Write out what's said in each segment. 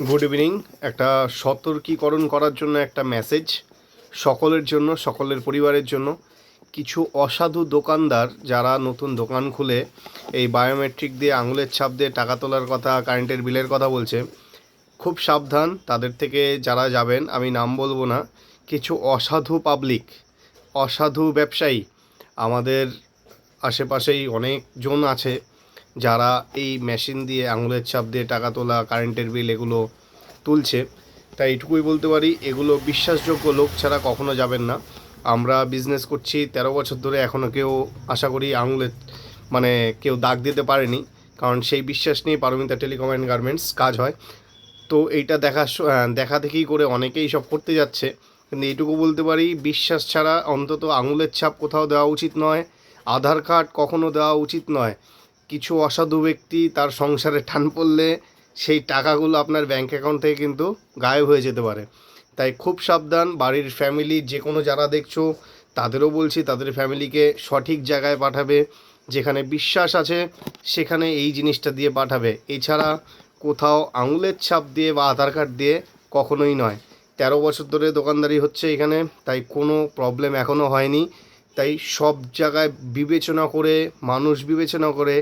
Good evening. একটা সতর্কীকরণ করার জন্য একটা মেসেজ সকলের জন্য, সকলের পরিবারের জন্য। কিছু অসাধু দোকানদার যারা নতুন দোকান খুলে এই বায়োমেট্রিক দিয়ে আঙুলের ছাপ দিয়ে টাকা তোলার কথা, কারেন্টের বিলের কথা বলছে, খুব সাবধান তাদের থেকে যারা যাবেন। আমি নাম বলবো না। কিছু অসাধু পাবলিক, অসাধু ব্যবসায়ী আমাদের আশেপাশেই অনেকজন আছে যারা এই মেশিন দিয়ে আঙুলের ছাপ দিয়ে টাকা তোলা, কারেন্টের বিল এগুলো তুলছে। তাই এটুকুই বলতে পারি, এগুলো বিশ্বাসযোগ্য লোক ছাড়া কখনো যাবেন না। আমরা বিজনেস করছি 13 বছর ধরে, এখনও কেউ আশা করি আঙুলের কেউ দাগ দিতে পারেনি, কারণ সেই বিশ্বাস নিয়ে পারমিতা টেলিকম অ্যান্ড গার্মেন্টস কাজ হয়। তো এইটা দেখা দেখি করে অনেকেই সব করতে যাচ্ছে, কিন্তু এইটুকু বলতে পারি, বিশ্বাস ছাড়া অন্তত আঙুলের ছাপ কোথাও দেওয়া উচিত নয়, আধার কার্ড কখনো দেওয়া উচিত নয়। কিছু অসাধু ব্যক্তি তার সংসারে টান পড়লে সেই টাকাগুলো আপনার ব্যাঙ্ক অ্যাকাউন্ট থেকে কিন্তু গায়েব হয়ে যেতে পারে। তাই খুব সাবধান। বাড়ির ফ্যামিলি যে কোনো যারা দেখছো তাদেরও বলছি, তাদের ফ্যামিলিকে সঠিক জায়গায় পাঠাবে, যেখানে বিশ্বাস আছে সেখানে এই জিনিসটা দিয়ে পাঠাবে। এছাড়া কোথাও আঙুলের ছাপ দিয়ে বা আধার কার্ড দিয়ে কখনোই নয়। 13 বছর ধরে দোকানদারি হচ্ছে এখানে, তাই কোনো প্রবলেম এখনও হয়নি। তাই সব জায়গায় বিবেচনা করে, মানুষ বিবেচনা করে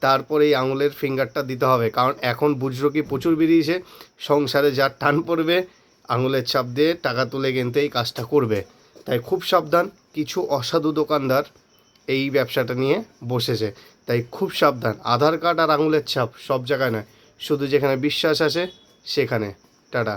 তারপরে এই আঙুলের ফিঙ্গারটা দিতে হবে, কারণ এখন বুজরুকি প্রচুর বেরিয়েছে। সংসারে যার টান পড়বে আঙুলের ছাপ দিয়ে টাকা তুলে কিনতে এই কাজটা করবে। তাই খুব সাবধান। কিছু অসাধু দোকানদার এই ব্যবসাটা নিয়ে বসেছে, তাই খুব সাবধান। আধার কার্ড আর আঙুলের ছাপ সব জায়গায় নয়, শুধু যেখানে বিশ্বাস আছে সেখানে। টাটা।